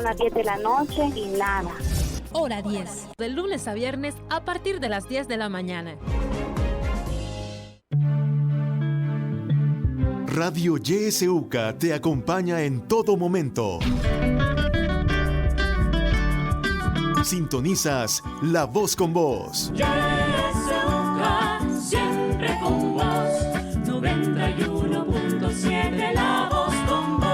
a las 10 de la noche y nada. Hora 10, de lunes a viernes a partir de las 10 de la mañana. Radio YSUCA te acompaña en todo momento. Sintonizas La Voz con Vos. YSUCA, siempre con vos. 91.7 La Voz con Vos.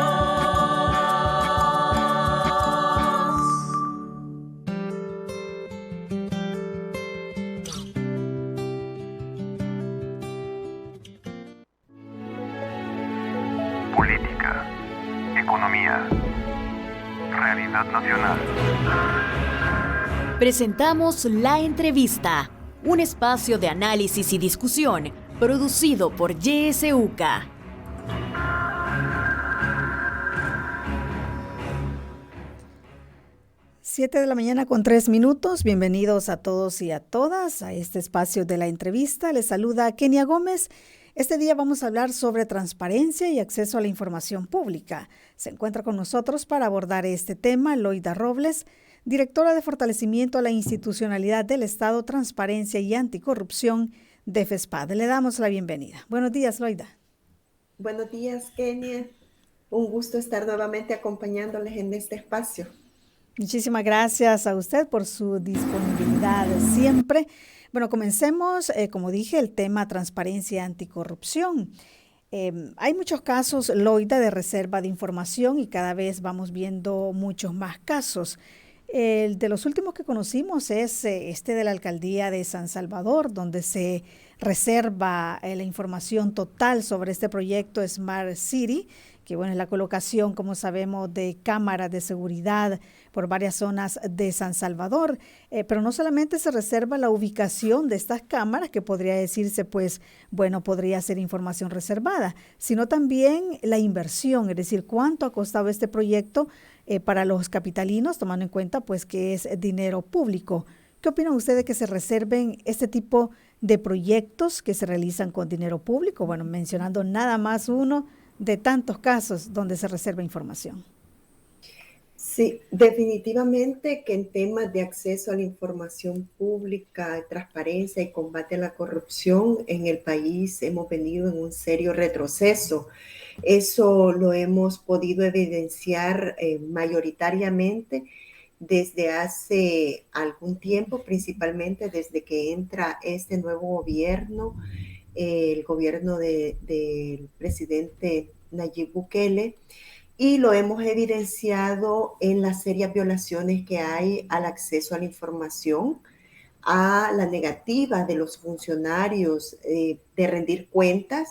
Política, economía, realidad nacional. Presentamos La Entrevista, un espacio de análisis y discusión producido por YSUCA. Siete de la mañana con 3 minutos. Bienvenidos a todos y a todas a este espacio de La Entrevista. Les saluda Kenia Gómez. Este día vamos a hablar sobre transparencia y acceso a la información pública. Se encuentra con nosotros para abordar este tema Loida Robles, directora de Fortalecimiento a la Institucionalidad del Estado, Transparencia y Anticorrupción de FESPAD. Le damos la bienvenida. Buenos días, Loida. Buenos días, Kenia. Un gusto estar nuevamente acompañándoles en este espacio. Muchísimas gracias a usted por su disponibilidad siempre. Bueno, comencemos, como dije, el tema transparencia y anticorrupción. Hay muchos casos, Loida, de reserva de información y cada vez vamos viendo muchos más casos. El de los últimos que conocimos es este de la alcaldía de San Salvador, donde se reserva la información total sobre este proyecto Smart City, que bueno, es la colocación, como sabemos, de cámaras de seguridad por varias zonas de San Salvador. Pero no solamente se reserva la ubicación de estas cámaras, que podría decirse, pues, bueno, podría ser información reservada, sino también la inversión, es decir, cuánto ha costado este proyecto para los capitalinos, tomando en cuenta, pues, que es dinero público. ¿Qué opinan ustedes de que se reserven este tipo de proyectos que se realizan con dinero público? Bueno, mencionando nada más uno de tantos casos donde se reserva información. Sí, definitivamente que en temas de acceso a la información pública, transparencia y combate a la corrupción en el país hemos venido en un serio retroceso. Eso lo hemos podido evidenciar mayoritariamente desde hace algún tiempo, principalmente desde que entra este nuevo gobierno, el gobierno del presidente Nayib Bukele, y lo hemos evidenciado en las serias violaciones que hay al acceso a la información, a la negativa de los funcionarios de rendir cuentas,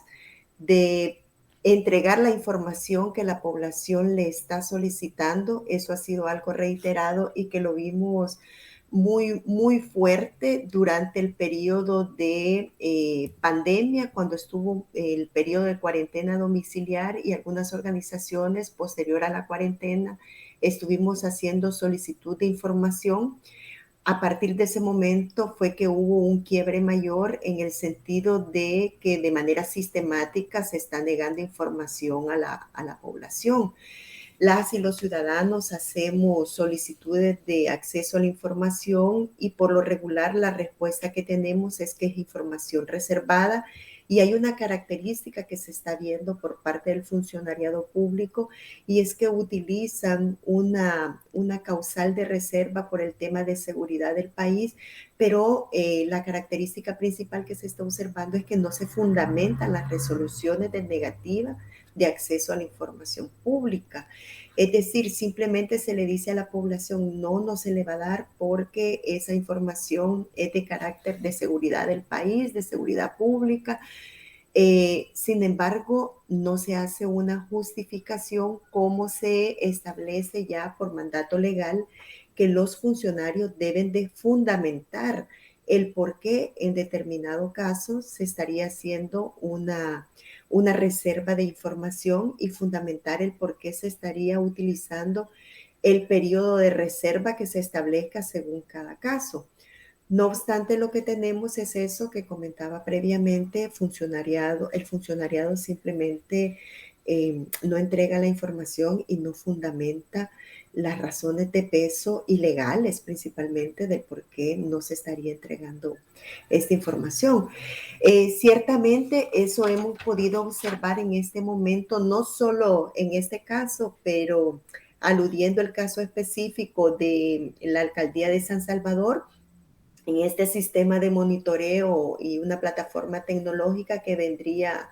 de entregar la información que la población le está solicitando. Eso ha sido algo reiterado y que lo vimos muy, muy fuerte durante el periodo de pandemia, cuando estuvo el periodo de cuarentena domiciliar, y algunas organizaciones posterior a la cuarentena estuvimos haciendo solicitud de información. A partir de ese momento fue que hubo un quiebre mayor en el sentido de que de manera sistemática se está negando información a la población. Las y los ciudadanos hacemos solicitudes de acceso a la información y por lo regular la respuesta que tenemos es que es información reservada, y hay una característica que se está viendo por parte del funcionariado público, y es que utilizan una causal de reserva por el tema de seguridad del país, pero la característica principal que se está observando es que no se fundamentan las resoluciones de negativa de acceso a la información pública. Es decir, simplemente se le dice a la población, no se le va a dar porque esa información es de carácter de seguridad del país, de seguridad pública. Sin embargo, no se hace una justificación como se establece ya por mandato legal, que los funcionarios deben de fundamentar el por qué en determinado caso se estaría haciendo una reserva de información, y fundamentar el por qué se estaría utilizando el periodo de reserva que se establezca según cada caso. No obstante, lo que tenemos es eso que comentaba previamente, el funcionariado simplemente no entrega la información y no fundamenta las razones de peso y legales principalmente de por qué no se estaría entregando esta información. Ciertamente eso hemos podido observar en este momento, no solo en este caso, pero aludiendo al caso específico de la alcaldía de San Salvador, en este sistema de monitoreo y una plataforma tecnológica que vendría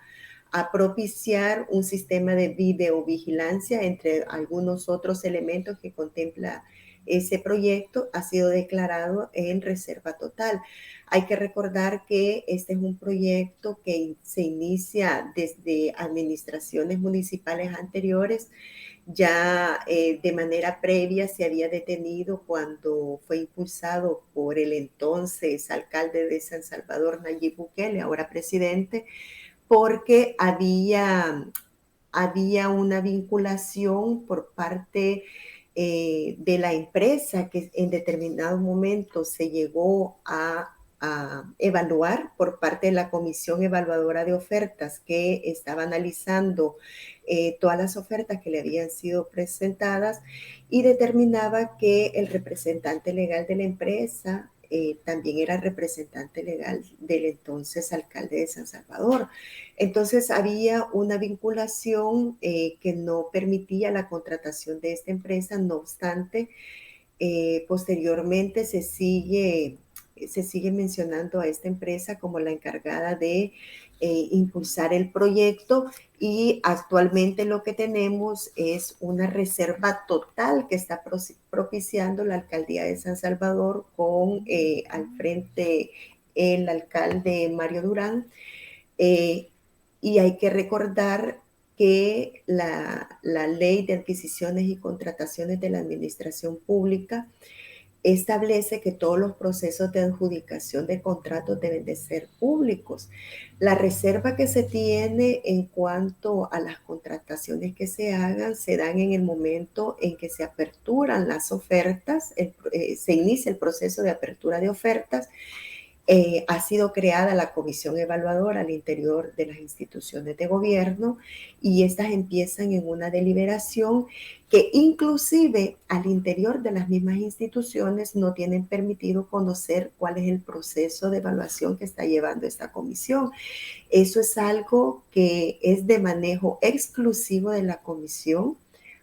a propiciar un sistema de videovigilancia entre algunos otros elementos que contempla ese proyecto, ha sido declarado en reserva total. Hay que recordar que este es un proyecto que se inicia desde administraciones municipales anteriores. Ya de manera previa se había detenido cuando fue impulsado por el entonces alcalde de San Salvador, Nayib Bukele, ahora presidente, porque había una vinculación por parte de la empresa que en determinado momento se llegó a evaluar por parte de la Comisión Evaluadora de Ofertas que estaba analizando todas las ofertas que le habían sido presentadas y determinaba que el representante legal de la empresa también era representante legal del entonces alcalde de San Salvador. Entonces había una vinculación que no permitía la contratación de esta empresa. No obstante, posteriormente se sigue mencionando a esta empresa como la encargada de impulsar el proyecto, y actualmente lo que tenemos es una reserva total que está propiciando la alcaldía de San Salvador con al frente el alcalde Mario Durán. Y hay que recordar que la ley de adquisiciones y contrataciones de la administración pública establece que todos los procesos de adjudicación de contratos deben de ser públicos. La reserva que se tiene en cuanto a las contrataciones que se hagan se dan en el momento en que se aperturan las ofertas, se inicia el proceso de apertura de ofertas. Ha sido creada la comisión evaluadora al interior de las instituciones de gobierno y estas empiezan en una deliberación que inclusive al interior de las mismas instituciones no tienen permitido conocer cuál es el proceso de evaluación que está llevando esta comisión. Eso es algo que es de manejo exclusivo de la comisión.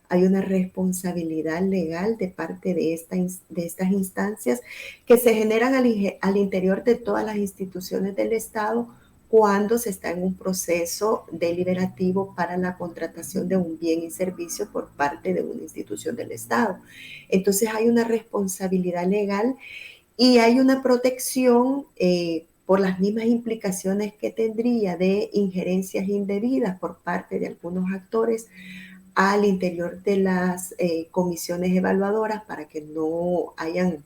Hay una responsabilidad legal de parte de estas instancias que se generan al interior de todas las instituciones del Estado cuando se está en un proceso deliberativo para la contratación de un bien y servicio por parte de una institución del Estado. Entonces hay una responsabilidad legal y hay una protección por las mismas implicaciones que tendría de injerencias indebidas por parte de algunos actores al interior de las comisiones evaluadoras para que no hayan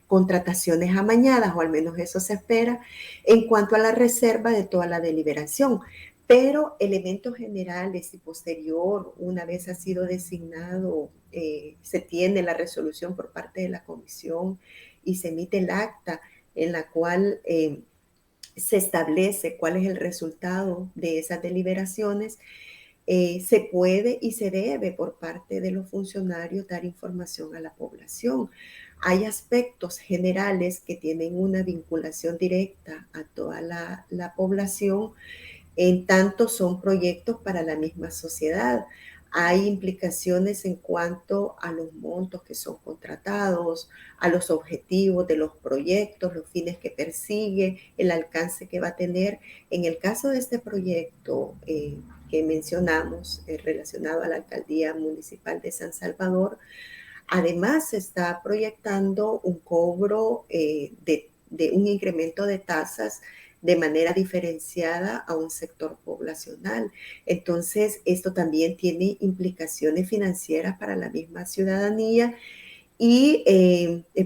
contrataciones amañadas, o al menos eso se espera, en cuanto a la reserva de toda la deliberación. Pero elementos generales y posterior, una vez ha sido designado, se tiene la resolución por parte de la comisión y se emite el acta en la cual se establece cuál es el resultado de esas deliberaciones. Se puede y se debe por parte de los funcionarios dar información a la población. Hay aspectos generales que tienen una vinculación directa a toda la población, en tanto son proyectos para la misma sociedad. Hay implicaciones en cuanto a los montos que son contratados, a los objetivos de los proyectos, los fines que persigue, el alcance que va a tener. En el caso de este proyecto que mencionamos, relacionado a la alcaldía municipal de San Salvador, además se está proyectando un cobro de un incremento de tasas de manera diferenciada a un sector poblacional. Entonces, esto también tiene implicaciones financieras para la misma ciudadanía y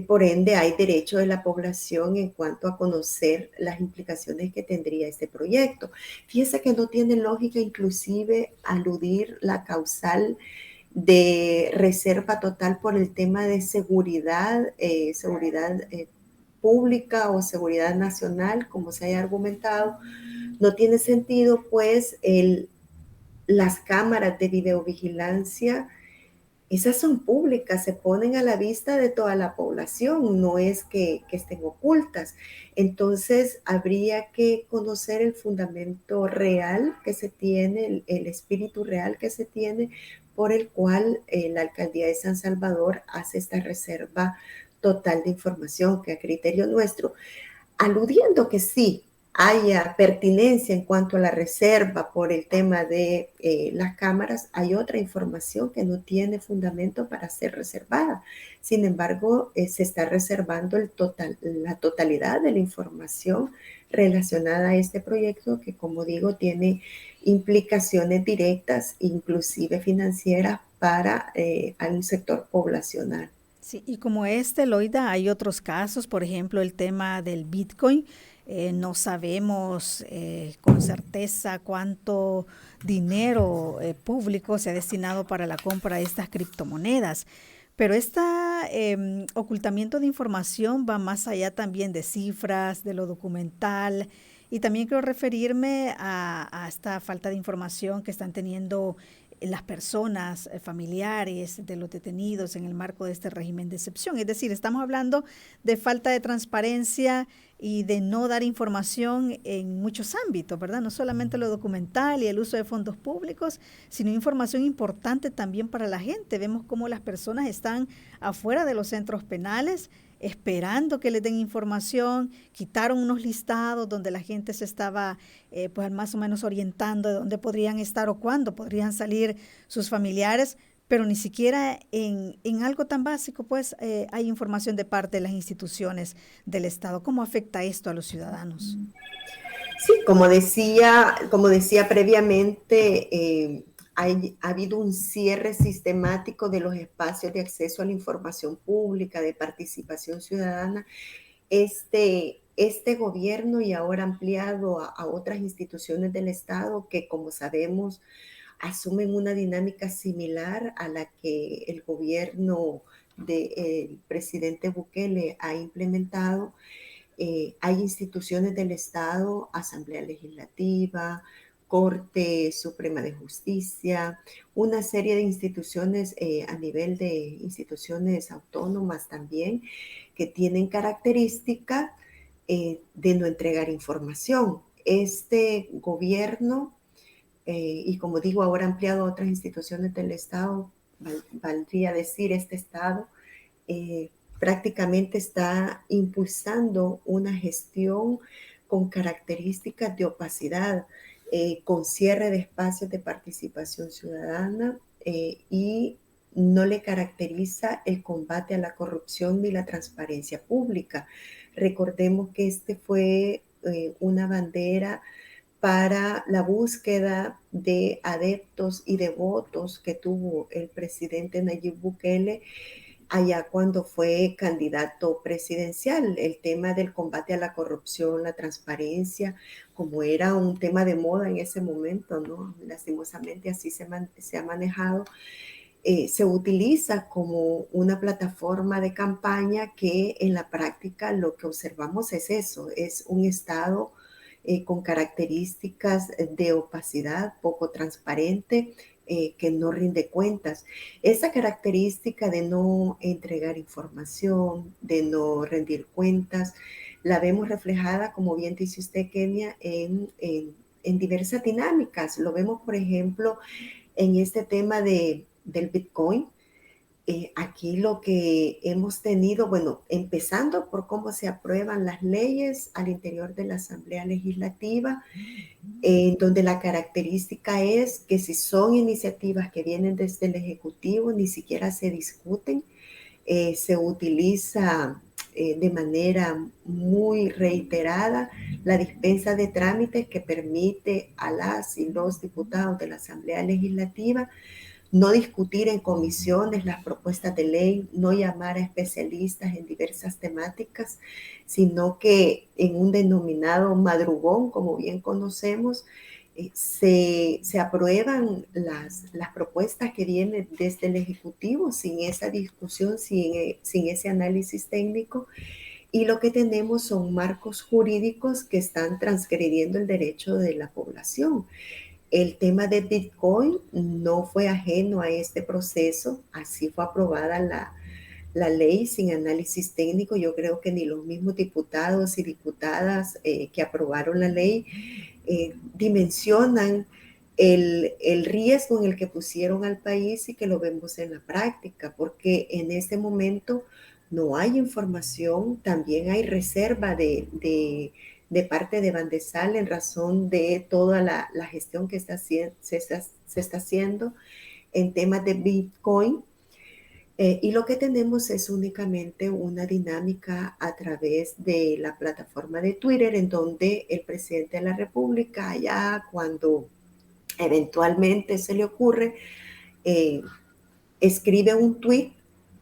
por ende hay derecho de la población en cuanto a conocer las implicaciones que tendría este proyecto. Fíjense que no tiene lógica inclusive aludir la causal de reserva total por el tema de seguridad pública o seguridad nacional, como se haya argumentado. No tiene sentido, pues las cámaras de videovigilancia esas son públicas, se ponen a la vista de toda la población, no es que estén ocultas. Entonces, habría que conocer el fundamento real que se tiene, el espíritu real que se tiene, por el cual la Alcaldía de San Salvador hace esta reserva total de información, que a criterio nuestro, aludiendo que sí haya pertinencia en cuanto a la reserva por el tema de las cámaras, hay otra información que no tiene fundamento para ser reservada. Sin embargo, se está reservando la totalidad de la información relacionada a este proyecto que, como digo, tiene implicaciones directas, inclusive financieras, para un sector poblacional. Sí, y como Loida, hay otros casos, por ejemplo, el tema del Bitcoin. No sabemos con certeza cuánto dinero público se ha destinado para la compra de estas criptomonedas. Pero este ocultamiento de información va más allá también de cifras, de lo documental. Y también quiero referirme a esta falta de información que están teniendo las personas familiares de los detenidos en el marco de este régimen de excepción. Es decir, estamos hablando de falta de transparencia y de no dar información en muchos ámbitos, ¿verdad? No solamente lo documental y el uso de fondos públicos, sino información importante también para la gente. Vemos cómo las personas están afuera de los centros penales esperando que les den información. Quitaron unos listados donde la gente se estaba pues más o menos orientando de dónde podrían estar o cuándo podrían salir sus familiares, pero ni siquiera en algo tan básico pues hay información de parte de las instituciones del Estado. ¿Cómo afecta esto a los ciudadanos? Sí, como decía previamente, ha habido un cierre sistemático de los espacios de acceso a la información pública, de participación ciudadana. Este gobierno, y ahora ampliado a otras instituciones del Estado que, como sabemos, asumen una dinámica similar a la que el gobierno del presidente Bukele ha implementado. Hay instituciones del Estado, Asamblea Legislativa, Corte Suprema de Justicia, una serie de instituciones a nivel de instituciones autónomas también, que tienen característica de no entregar información. Este gobierno, y como digo, ahora ampliado a otras instituciones del Estado, valdría decir este Estado, prácticamente está impulsando una gestión con características de opacidad, con cierre de espacios de participación ciudadana y no le caracteriza el combate a la corrupción ni la transparencia pública. Recordemos que este fue una bandera para la búsqueda de adeptos y de votos que tuvo el presidente Nayib Bukele allá cuando fue candidato presidencial. El tema del combate a la corrupción, la transparencia, como era un tema de moda en ese momento, ¿no? Lastimosamente así se ha manejado, se utiliza como una plataforma de campaña que en la práctica lo que observamos es eso, es un Estado con características de opacidad, poco transparente, que no rinde cuentas. Esa característica de no entregar información, de no rendir cuentas, la vemos reflejada, como bien dice usted, Kenia, en diversas dinámicas. Lo vemos, por ejemplo, en este tema del Bitcoin. Aquí lo que hemos tenido, bueno, empezando por cómo se aprueban las leyes al interior de la Asamblea Legislativa, donde la característica es que si son iniciativas que vienen desde el Ejecutivo, ni siquiera se discuten, se utiliza de manera muy reiterada la dispensa de trámites que permite a las y los diputados de la Asamblea Legislativa no discutir en comisiones las propuestas de ley, no llamar a especialistas en diversas temáticas, sino que en un denominado madrugón, como bien conocemos, se aprueban las propuestas que vienen desde el Ejecutivo sin esa discusión, sin ese análisis técnico. Y lo que tenemos son marcos jurídicos que están transgrediendo el derecho de la población. El tema de Bitcoin no fue ajeno a este proceso, así fue aprobada la ley sin análisis técnico. Yo creo que ni los mismos diputados y diputadas que aprobaron la ley dimensionan el riesgo en el que pusieron al país y que lo vemos en la práctica, porque en este momento no hay información, también hay reserva de parte de Bandesal en razón de toda la gestión que se está haciendo en temas de Bitcoin. Y lo que tenemos es únicamente una dinámica a través de la plataforma de Twitter, en donde el presidente de la República, ya cuando eventualmente se le ocurre, escribe un tweet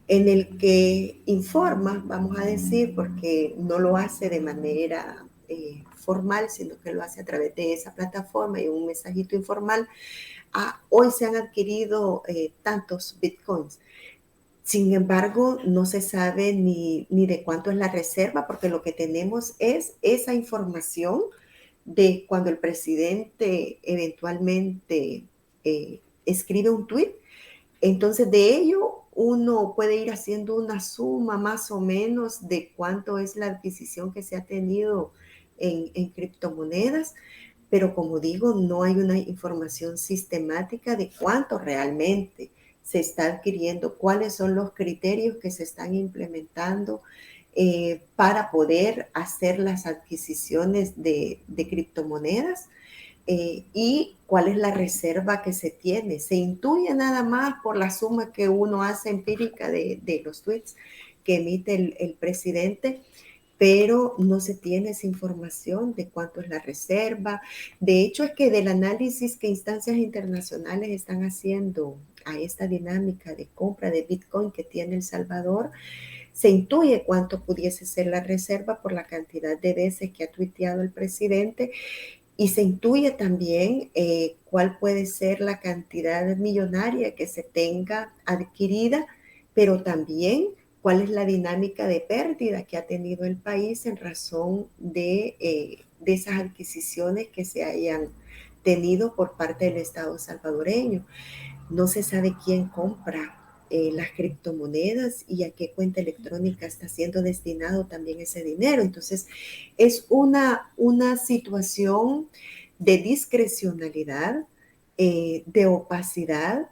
en el que informa, vamos a decir, porque no lo hace de manera formal, sino que lo hace a través de esa plataforma y un mensajito informal. Hoy se han adquirido tantos bitcoins. Sin embargo, no se sabe ni de cuánto es la reserva, porque lo que tenemos es esa información de cuando el presidente eventualmente escribe un tweet. Entonces, de ello uno puede ir haciendo una suma más o menos de cuánto es la adquisición que se ha tenido en criptomonedas, pero como digo, no hay una información sistemática de cuánto realmente se está adquiriendo, cuáles son los criterios que se están implementando para poder hacer las adquisiciones de criptomonedas y cuál es la reserva que se tiene. Se intuye nada más por la suma que uno hace empírica de los tweets que emite el presidente, pero no se tiene esa información de cuánto es la reserva. De hecho, es que del análisis que instancias internacionales están haciendo a esta dinámica de compra de Bitcoin que tiene El Salvador, se intuye cuánto pudiese ser la reserva por la cantidad de veces que ha tuiteado el presidente, y se intuye también cuál puede ser la cantidad millonaria que se tenga adquirida, pero también cuál es la dinámica de pérdida que ha tenido el país en razón de esas adquisiciones que se hayan tenido por parte del Estado salvadoreño. No se sabe quién compra las criptomonedas y a qué cuenta electrónica está siendo destinado también ese dinero. Entonces, es una situación de discrecionalidad, de opacidad,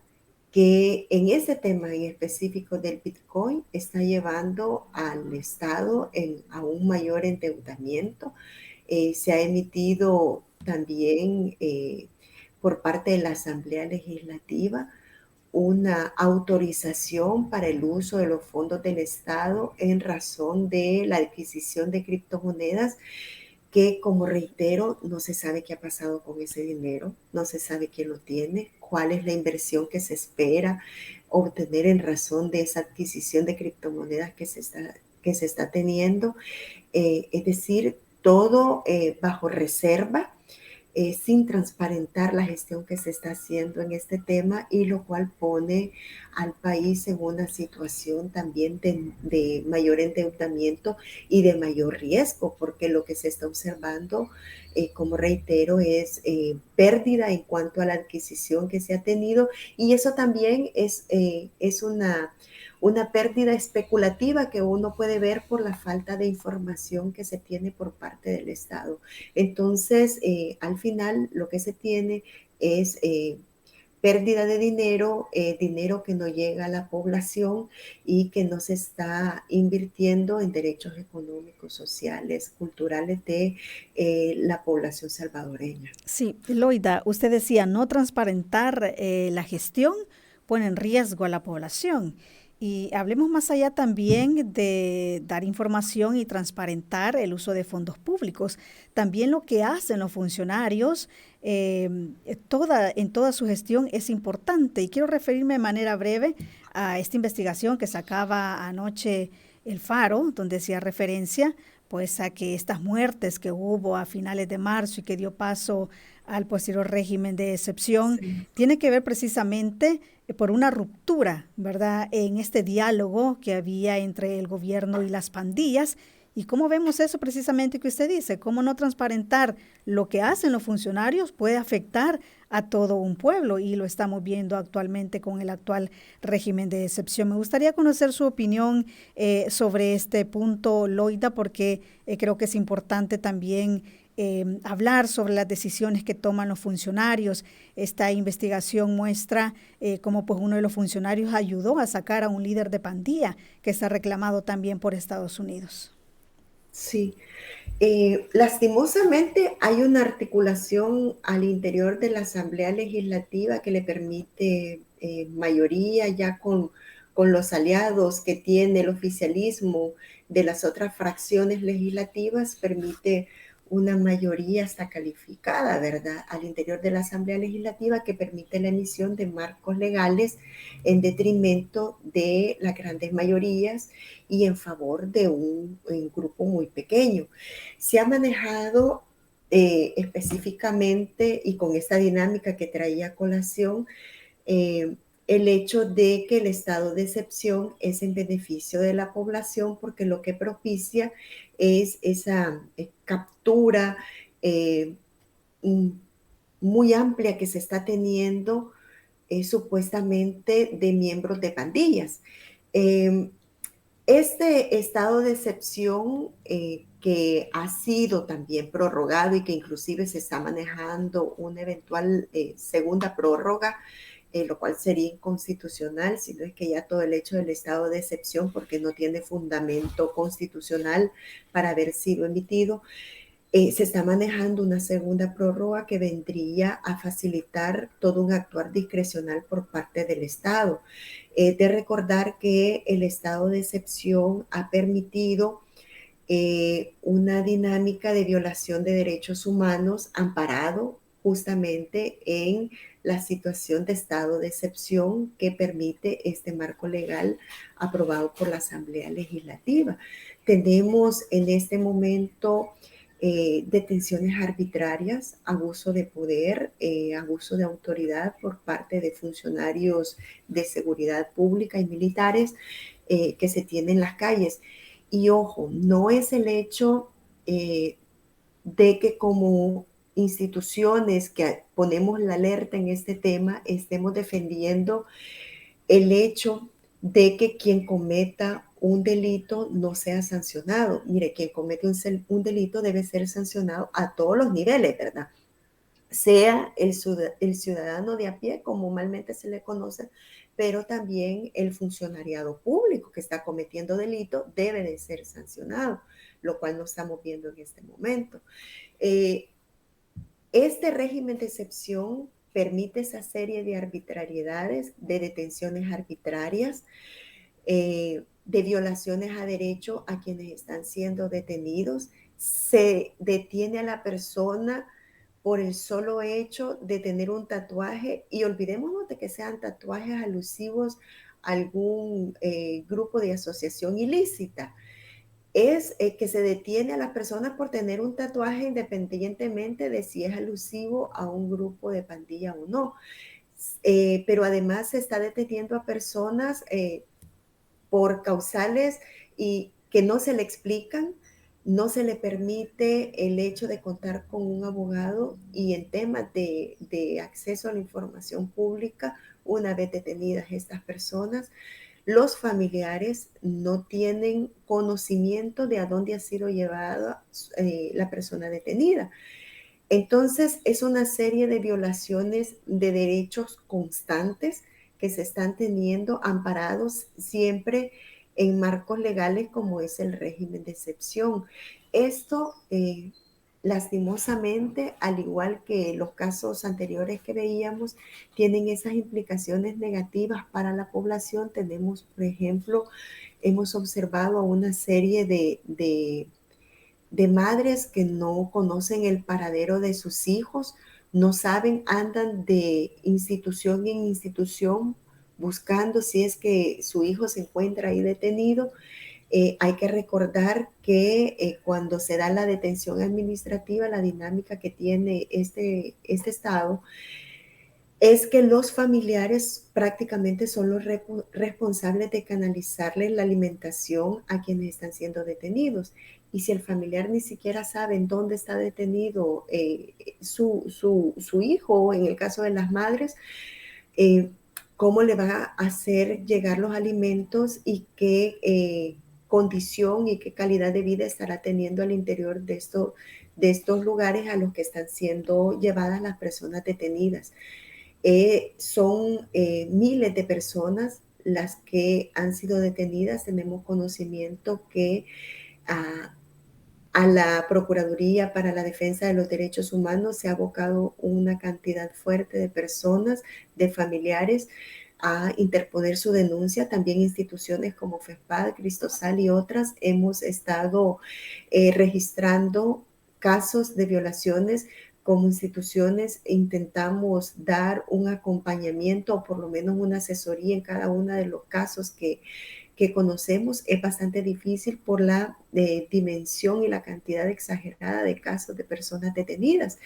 que en ese tema en específico del Bitcoin está llevando al Estado a un mayor endeudamiento. Se ha emitido también por parte de la Asamblea Legislativa una autorización para el uso de los fondos del Estado en razón de la adquisición de criptomonedas que, como reitero, no se sabe qué ha pasado con ese dinero, no se sabe quién lo tiene, cuál es la inversión que se espera obtener en razón de esa adquisición de criptomonedas que se está teniendo. Es decir, todo bajo reserva, sin transparentar la gestión que se está haciendo en este tema, y lo cual pone al país en una situación también de mayor endeudamiento y de mayor riesgo, porque lo que se está observando, como reitero, es pérdida en cuanto a la adquisición que se ha tenido, y eso también es una pérdida especulativa que uno puede ver por la falta de información que se tiene por parte del Estado. Entonces, al final, lo que se tiene es pérdida de dinero, dinero que no llega a la población y que no se está invirtiendo en derechos económicos, sociales, culturales de la población salvadoreña. Sí, Loida, usted decía, no transparentar la gestión pone en riesgo a la población. Y hablemos más allá también de dar información y transparentar el uso de fondos públicos. También lo que hacen los funcionarios en toda su gestión es importante. Y quiero referirme de manera breve a esta investigación que sacaba anoche El Faro, donde hacía referencia pues a que estas muertes que hubo a finales de marzo y que dio paso al posterior régimen de excepción, tiene que ver precisamente por una ruptura, ¿verdad?, en este diálogo que había entre el gobierno y las pandillas, ¿Y cómo vemos eso precisamente que usted dice? ¿Cómo no transparentar lo que hacen los funcionarios puede afectar a todo un pueblo? Y lo estamos viendo actualmente con el actual régimen de excepción. Me gustaría conocer su opinión sobre este punto, Loida, porque creo que es importante también hablar sobre las decisiones que toman los funcionarios. Esta investigación muestra cómo pues uno de los funcionarios ayudó a sacar a un líder de pandilla que está reclamado también por Estados Unidos. Sí, lastimosamente hay una articulación al interior de la Asamblea Legislativa que le permite mayoría ya con los aliados que tiene el oficialismo de las otras fracciones legislativas, permite una mayoría hasta calificada, ¿verdad?, al interior de la Asamblea Legislativa que permite la emisión de marcos legales en detrimento de las grandes mayorías y en favor de un grupo muy pequeño. Se ha manejado específicamente y con esta dinámica que traía a colación el hecho de que el estado de excepción es en beneficio de la población porque lo que propicia es esa captura muy amplia que se está teniendo supuestamente de miembros de pandillas. Este estado de excepción que ha sido también prorrogado y que inclusive se está manejando una eventual segunda prórroga, lo cual sería inconstitucional, sino es que ya todo el hecho del estado de excepción, porque no tiene fundamento constitucional para haber sido emitido, se está manejando una segunda prórroga que vendría a facilitar todo un actuar discrecional por parte del Estado. De recordar que el estado de excepción ha permitido una dinámica de violación de derechos humanos amparado justamente en la situación de estado de excepción que permite este marco legal aprobado por la Asamblea Legislativa. Tenemos en este momento detenciones arbitrarias, abuso de poder, abuso de autoridad por parte de funcionarios de seguridad pública y militares que se tienen en las calles. Y ojo, no es el hecho de que como instituciones que ponemos la alerta en este tema estemos defendiendo el hecho de que quien cometa un delito no sea sancionado. Mire, quien comete un delito debe ser sancionado a todos los niveles, ¿verdad? Sea el ciudadano de a pie, como normalmente se le conoce, pero también el funcionariado público que está cometiendo delito debe de ser sancionado, lo cual no estamos viendo en este momento. Este régimen de excepción permite esa serie de arbitrariedades, de detenciones arbitrarias, de violaciones a derecho a quienes están siendo detenidos. Se detiene a la persona por el solo hecho de tener un tatuaje y olvidémonos de que sean tatuajes alusivos a algún grupo de asociación ilícita. Es que se detiene a las personas por tener un tatuaje independientemente de si es alusivo a un grupo de pandilla o no. Pero además se está deteniendo a personas por causales y que no se le explican, no se le permite el hecho de contar con un abogado y en temas de acceso a la información pública, una vez detenidas estas personas, los familiares no tienen conocimiento de a dónde ha sido llevada la persona detenida. Entonces, es una serie de violaciones de derechos constantes que se están teniendo amparados siempre en marcos legales como es el régimen de excepción. Esto, lastimosamente, al igual que los casos anteriores que veíamos, tienen esas implicaciones negativas para la población. Tenemos, por ejemplo, hemos observado una serie de madres que no conocen el paradero de sus hijos, no saben, andan de institución en institución buscando si es que su hijo se encuentra ahí detenido. Hay que recordar que cuando se da la detención administrativa, la dinámica que tiene este estado, es que los familiares prácticamente son los responsables de canalizarle la alimentación a quienes están siendo detenidos. Y si el familiar ni siquiera sabe en dónde está detenido su hijo, en el caso de las madres, cómo le va a hacer llegar los alimentos y qué condición y qué calidad de vida estará teniendo al interior de estos lugares a los que están siendo llevadas las personas detenidas. Son miles de personas las que han sido detenidas. Tenemos conocimiento que a la Procuraduría para la Defensa de los Derechos Humanos se ha abocado una cantidad fuerte de personas, de familiares, a interponer su denuncia. También instituciones como FESPAD, Cristosal y otras hemos estado registrando casos de violaciones. Como instituciones intentamos dar un acompañamiento o por lo menos una asesoría en cada uno de los casos que conocemos. Es bastante difícil por la dimensión y la cantidad exagerada de casos de personas detenidas.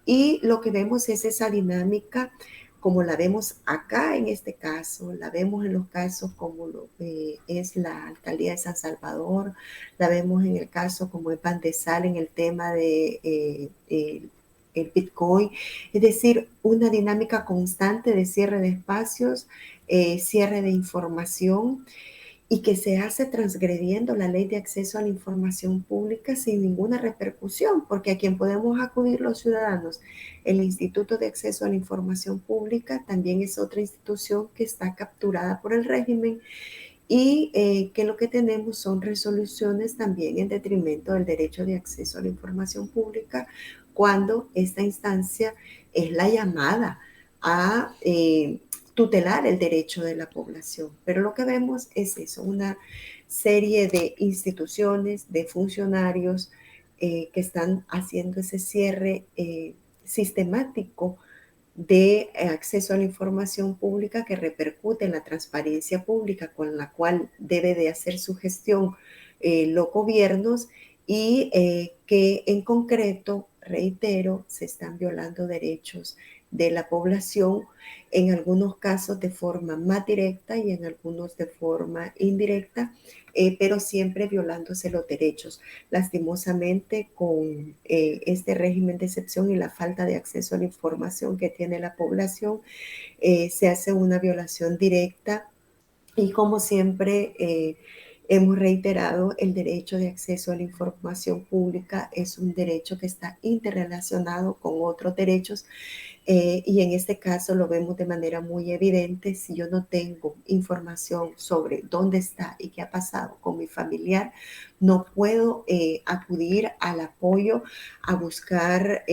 Y lo que vemos es esa dinámica como la vemos acá en este caso, la vemos en los casos como es la Alcaldía de San Salvador, la vemos en el caso como es Pan de Sal en el tema de el Bitcoin, es decir, una dinámica constante de cierre de espacios, cierre de información, y que se hace transgrediendo la ley de acceso a la información pública sin ninguna repercusión, porque a quien podemos acudir los ciudadanos, el Instituto de Acceso a la Información Pública también es otra institución que está capturada por el régimen y que lo que tenemos son resoluciones también en detrimento del derecho de acceso a la información pública, cuando esta instancia es la llamada a tutelar el derecho de la población. Pero lo que vemos es eso, una serie de instituciones, de funcionarios que están haciendo ese cierre sistemático de acceso a la información pública que repercute en la transparencia pública con la cual debe de hacer su gestión los gobiernos y que en concreto, reitero, se están violando derechos de la población, en algunos casos de forma más directa y en algunos de forma indirecta, pero siempre violándose los derechos. Lastimosamente, con este régimen de excepción y la falta de acceso a la información que tiene la población, se hace una violación directa y, como siempre, hemos reiterado, el derecho de acceso a la información pública es un derecho que está interrelacionado con otros derechos y en este caso lo vemos de manera muy evidente. Si yo no tengo información sobre dónde está y qué ha pasado con mi familiar, no puedo acudir al apoyo, a buscar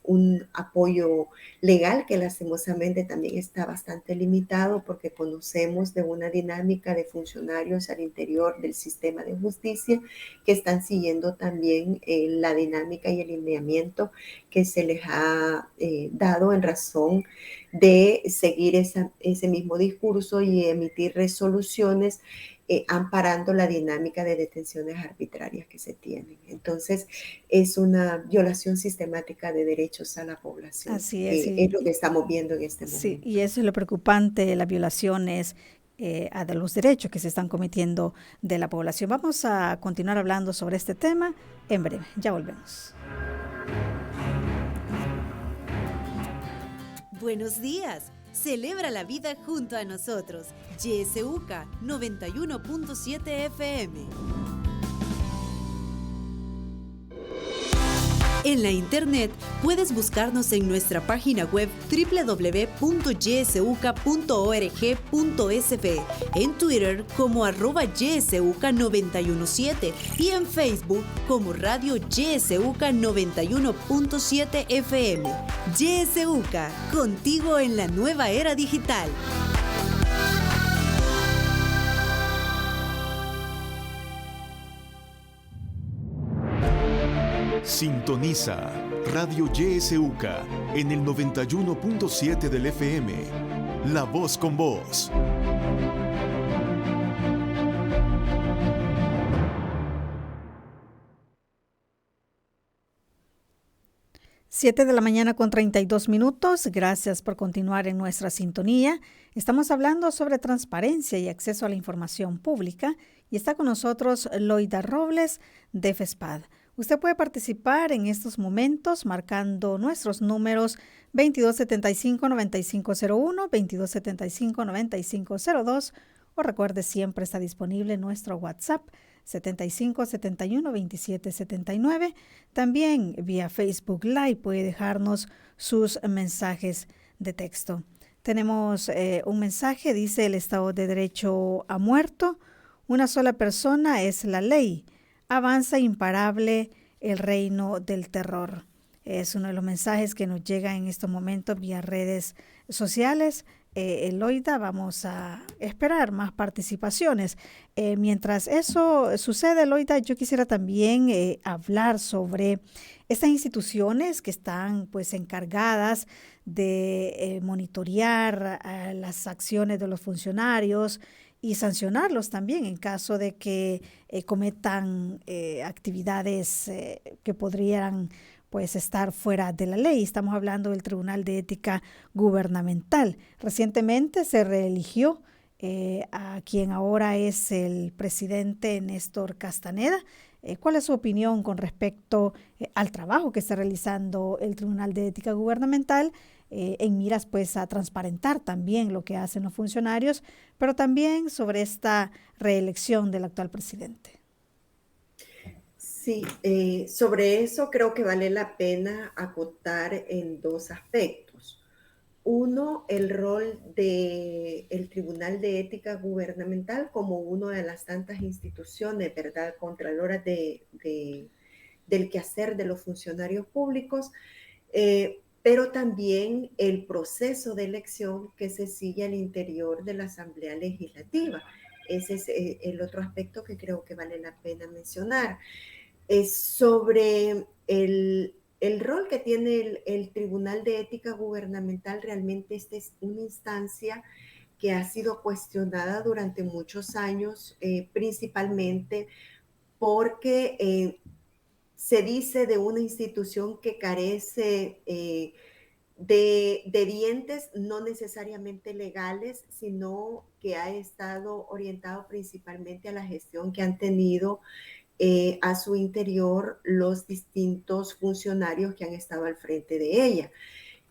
un apoyo legal que lastimosamente también está bastante limitado porque conocemos de una dinámica de funcionarios al interior del sistema de justicia que están siguiendo también la dinámica y el lineamiento que se les ha dado en razón de seguir ese mismo discurso y emitir resoluciones amparando la dinámica de detenciones arbitrarias que se tienen. Entonces, es una violación sistemática de derechos a la población. Así es. Es lo que estamos viendo en este momento. Sí, y eso es lo preocupante, las violaciones de los derechos que se están cometiendo de la población. Vamos a continuar hablando sobre este tema en breve. Ya volvemos. Buenos días. Celebra la vida junto a nosotros. YSUCA 91.7 FM. En la internet puedes buscarnos en nuestra página web www.ysuca.org.sb, en Twitter como @ysuca917 y en Facebook como Radio YSUCA 91.7 FM. YSUCA, contigo en la nueva era digital. Sintoniza Radio YSUCA en el 91.7 del FM. La voz con vos. 7 de la mañana con 32 minutos. Gracias por continuar en nuestra sintonía. Estamos hablando sobre transparencia y acceso a la información pública y está con nosotros Loida Robles de FESPAD. Usted puede participar en estos momentos marcando nuestros números 2275-9501, 2275-9502 o recuerde siempre está disponible nuestro WhatsApp 7571-2779. También vía Facebook Live puede dejarnos sus mensajes de texto. Tenemos un mensaje, dice: el Estado de Derecho ha muerto, una sola persona es la ley, avanza imparable el reino del terror. Es uno de los mensajes que nos llega en estos momentos vía redes sociales. Loida, vamos a esperar más participaciones. Mientras eso sucede, Loida, yo quisiera también hablar sobre estas instituciones que están pues encargadas de monitorear las acciones de los funcionarios y sancionarlos también en caso de que cometan actividades que podrían pues estar fuera de la ley. Estamos hablando del Tribunal de Ética Gubernamental. Recientemente se reeligió a quien ahora es el presidente Néstor Castaneda. ¿Cuál es su opinión con respecto al trabajo que está realizando el Tribunal de Ética Gubernamental en miras pues a transparentar también lo que hacen los funcionarios, pero también sobre esta reelección del actual presidente? Sí, sobre eso creo que vale la pena acotar en dos aspectos. Uno, el rol del Tribunal de Ética Gubernamental como una de las tantas instituciones, ¿verdad?, contraloras del quehacer de los funcionarios públicos, pero también el proceso de elección que se sigue al interior de la Asamblea Legislativa. Ese es el otro aspecto que creo que vale la pena mencionar. Sobre el rol que tiene el Tribunal de Ética Gubernamental, realmente esta es una instancia que ha sido cuestionada durante muchos años, principalmente porque se dice de una institución que carece de dientes no necesariamente legales, sino que ha estado orientado principalmente a la gestión que han tenido a su interior los distintos funcionarios que han estado al frente de ella.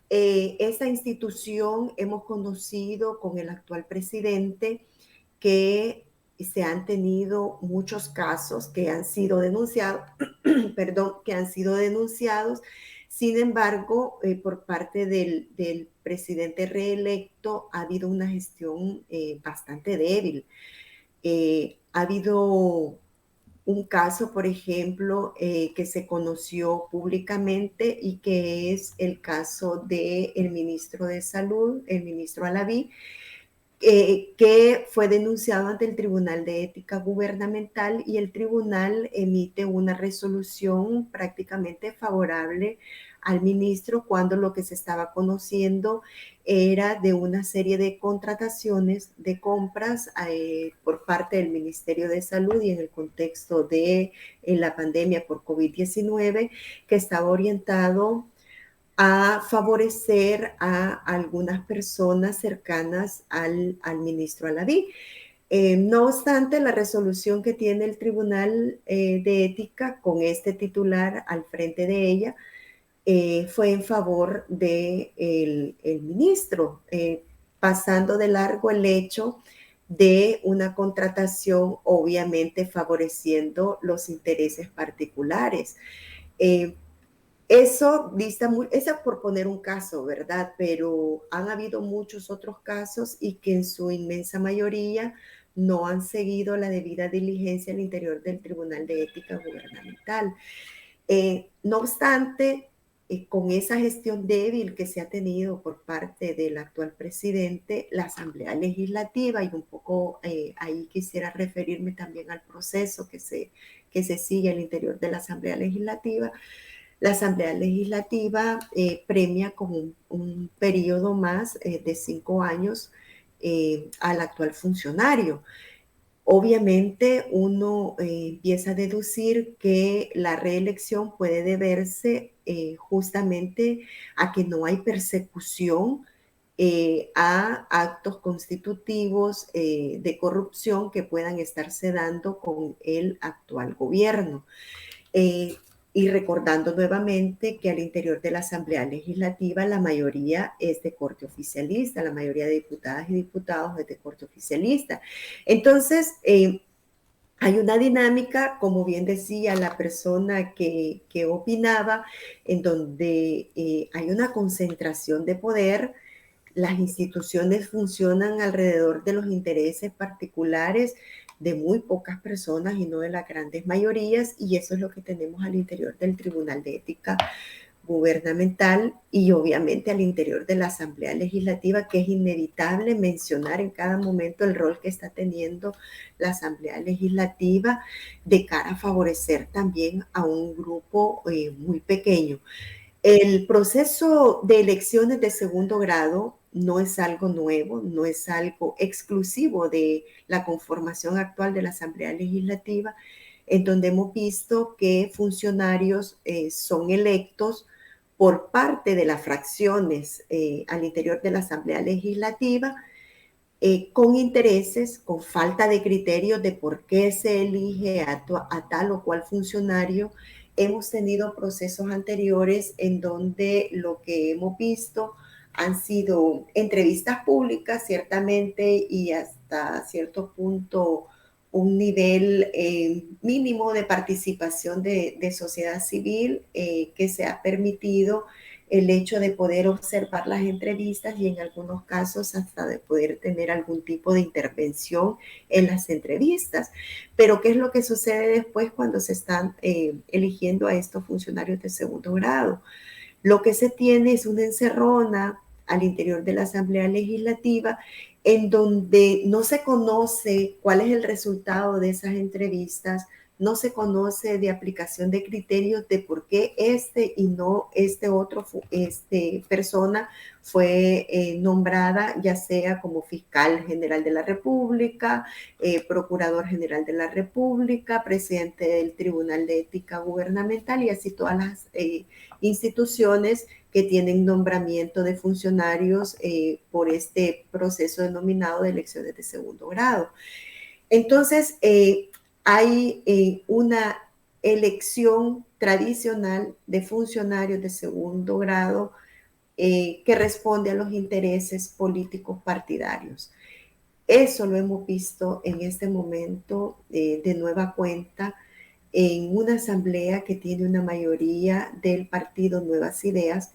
Esta institución hemos conocido con el actual presidente que se han tenido muchos casos que han sido denunciados, Sin embargo, por parte del presidente reelecto ha habido una gestión bastante débil. Ha habido un caso, por ejemplo, que se conoció públicamente y que es el caso del ministro de Salud, el ministro Alaví, que fue denunciado ante el Tribunal de Ética Gubernamental y el tribunal emite una resolución prácticamente favorable al ministro cuando lo que se estaba conociendo era de una serie de contrataciones, de compras por parte del Ministerio de Salud y en el contexto de la pandemia por COVID-19 que estaba orientado a favorecer a algunas personas cercanas al ministro Alaví. No obstante, la resolución que tiene el Tribunal de Ética con este titular al frente de ella fue en favor del ministro, pasando de largo el hecho de una contratación, obviamente favoreciendo los intereses particulares. Eso por poner un caso, ¿verdad? Pero han habido muchos otros casos y que en su inmensa mayoría no han seguido la debida diligencia al interior del Tribunal de Ética Gubernamental. No obstante, con esa gestión débil que se ha tenido por parte del actual presidente, la Asamblea Legislativa, y un poco ahí quisiera referirme también al proceso que se sigue al interior de la Asamblea Legislativa. La Asamblea Legislativa premia con un periodo más de 5 años al actual funcionario. Obviamente uno empieza a deducir que la reelección puede deberse justamente a que no hay persecución a actos constitutivos de corrupción que puedan estarse dando con el actual gobierno. Y recordando nuevamente que al interior de la Asamblea Legislativa la mayoría es de corte oficialista, la mayoría de diputadas y diputados es de corte oficialista. Entonces, hay una dinámica, como bien decía la persona que opinaba, en donde hay una concentración de poder. Las instituciones funcionan alrededor de los intereses particulares de muy pocas personas y no de las grandes mayorías, y eso es lo que tenemos al interior del Tribunal de Ética Gubernamental y obviamente al interior de la Asamblea Legislativa, que es inevitable mencionar en cada momento el rol que está teniendo la Asamblea Legislativa de cara a favorecer también a un grupo muy pequeño. El proceso de elecciones de segundo grado no es algo nuevo, no es algo exclusivo de la conformación actual de la Asamblea Legislativa, en donde hemos visto que funcionarios son electos por parte de las fracciones al interior de la Asamblea Legislativa con intereses, con falta de criterios de por qué se elige a tal o cual funcionario. Hemos tenido procesos anteriores en donde lo que hemos visto han sido entrevistas públicas, ciertamente, y hasta cierto punto un nivel mínimo de participación de sociedad civil que se ha permitido el hecho de poder observar las entrevistas y en algunos casos hasta de poder tener algún tipo de intervención en las entrevistas. Pero ¿qué es lo que sucede después cuando se están eligiendo a estos funcionarios de segundo grado? Lo que se tiene es una encerrona al interior de la Asamblea Legislativa en donde no se conoce cuál es el resultado de esas entrevistas, no se conoce de aplicación de criterios de por qué este y no este otro persona fue nombrada, ya sea como fiscal general de la República, procurador general de la República, presidente del Tribunal de Ética Gubernamental y así todas las instituciones que tienen nombramiento de funcionarios por este proceso denominado de elecciones de segundo grado. Entonces, hay una elección tradicional de funcionarios de segundo grado que responde a los intereses políticos partidarios. Eso lo hemos visto en este momento de nueva cuenta en una asamblea que tiene una mayoría del partido Nuevas Ideas,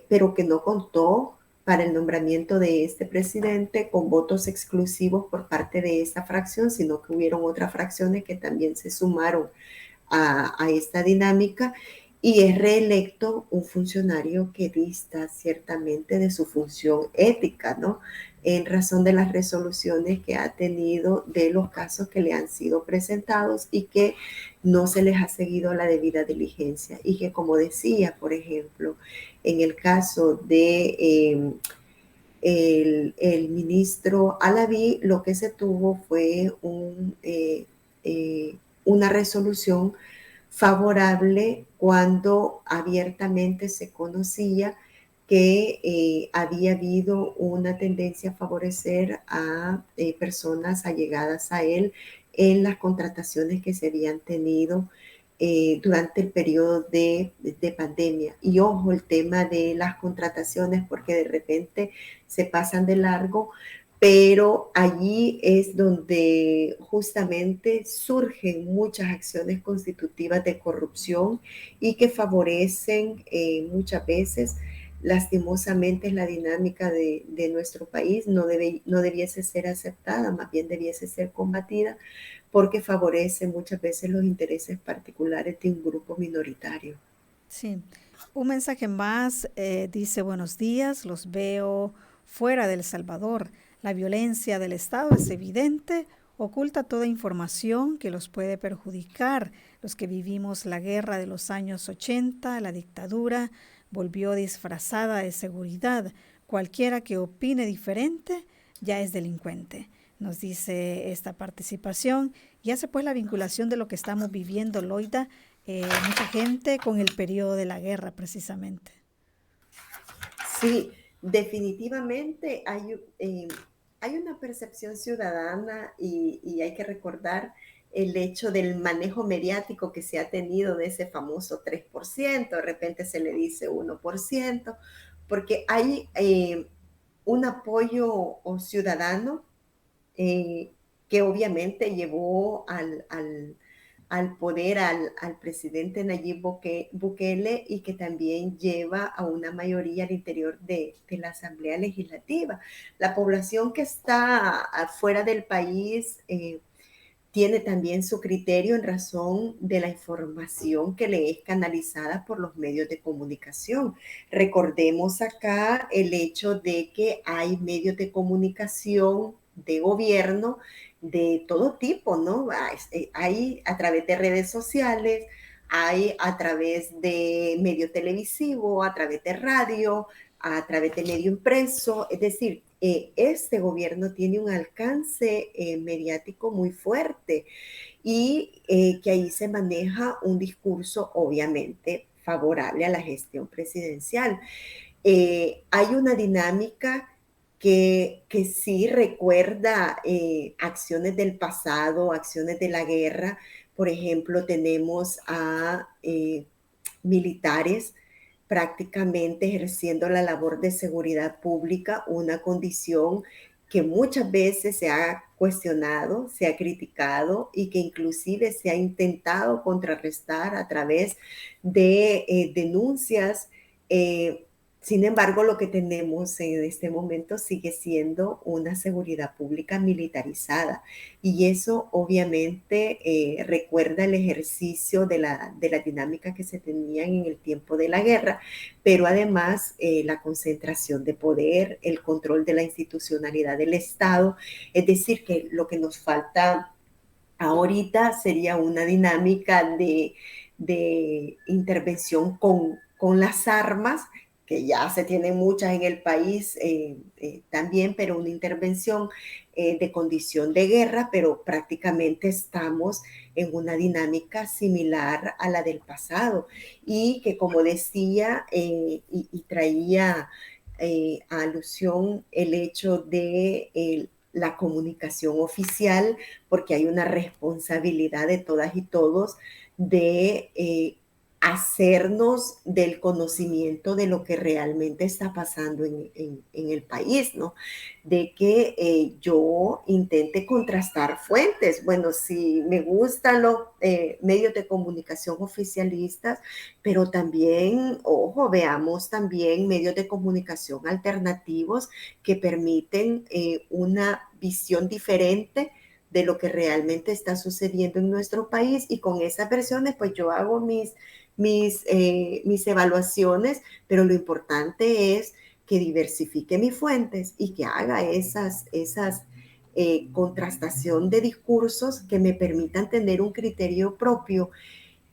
pero que no contó para el nombramiento de este presidente con votos exclusivos por parte de esta fracción, sino que hubieron otras fracciones que también se sumaron a esta dinámica y es reelecto un funcionario que dista ciertamente de su función ética, ¿no? En razón de las resoluciones que ha tenido de los casos que le han sido presentados y que no se les ha seguido la debida diligencia. Y que, como decía, por ejemplo, en el caso de el ministro Alaví, lo que se tuvo fue una resolución favorable cuando abiertamente se conocía que había habido una tendencia a favorecer a personas allegadas a él en las contrataciones que se habían tenido durante el periodo de pandemia. Y ojo, el tema de las contrataciones, porque de repente se pasan de largo, pero allí es donde justamente surgen muchas acciones constitutivas de corrupción y que favorecen muchas veces, lastimosamente, la dinámica de nuestro país no debiese ser aceptada, más bien debiese ser combatida, porque favorece muchas veces los intereses particulares de un grupo minoritario. Sí, un mensaje más dice: buenos días, los veo fuera de El Salvador. La violencia del Estado es evidente, oculta toda información que los puede perjudicar. Los que vivimos la guerra de los años 80, la dictadura volvió disfrazada de seguridad. Cualquiera que opine diferente ya es delincuente. nos dice esta participación, y hace pues la vinculación de lo que estamos viviendo, Loida, mucha gente con el periodo de la guerra precisamente. Sí, definitivamente hay una percepción ciudadana y hay que recordar el hecho del manejo mediático que se ha tenido de ese famoso 3%, de repente se le dice 1%, porque hay un apoyo ciudadano que obviamente llevó al poder al presidente Nayib Bukele y que también lleva a una mayoría al interior de la Asamblea Legislativa. La población que está afuera del país tiene también su criterio en razón de la información que le es canalizada por los medios de comunicación. Recordemos acá el hecho de que hay medios de comunicación de gobierno de todo tipo, ¿no? Hay a través de redes sociales, hay a través de medio televisivo, a través de radio, a través de medio impreso, es decir, este gobierno tiene un alcance mediático muy fuerte y que ahí se maneja un discurso obviamente favorable a la gestión presidencial. Hay una dinámica que sí recuerda acciones del pasado, acciones de la guerra. Por ejemplo, tenemos a militares prácticamente ejerciendo la labor de seguridad pública, una condición que muchas veces se ha cuestionado, se ha criticado y que inclusive se ha intentado contrarrestar a través de denuncias. Sin embargo, lo que tenemos en este momento sigue siendo una seguridad pública militarizada y eso obviamente recuerda el ejercicio de la dinámica que se tenían en el tiempo de la guerra, pero además la concentración de poder, el control de la institucionalidad del Estado, es decir, que lo que nos falta ahorita sería una dinámica de intervención con las armas, que ya se tienen muchas en el país también, pero una intervención de condición de guerra, pero prácticamente estamos en una dinámica similar a la del pasado y que, como decía, y traía a alusión el hecho de la comunicación oficial, porque hay una responsabilidad de todas y todos de hacernos del conocimiento de lo que realmente está pasando en el país, ¿no? De que yo intente contrastar fuentes. Bueno, sí, me gustan los medios de comunicación oficialistas, pero también, ojo, veamos también medios de comunicación alternativos que permiten una visión diferente de lo que realmente está sucediendo en nuestro país, y con esas versiones pues yo hago mis evaluaciones, pero lo importante es que diversifique mis fuentes y que haga esas contrastación de discursos que me permitan tener un criterio propio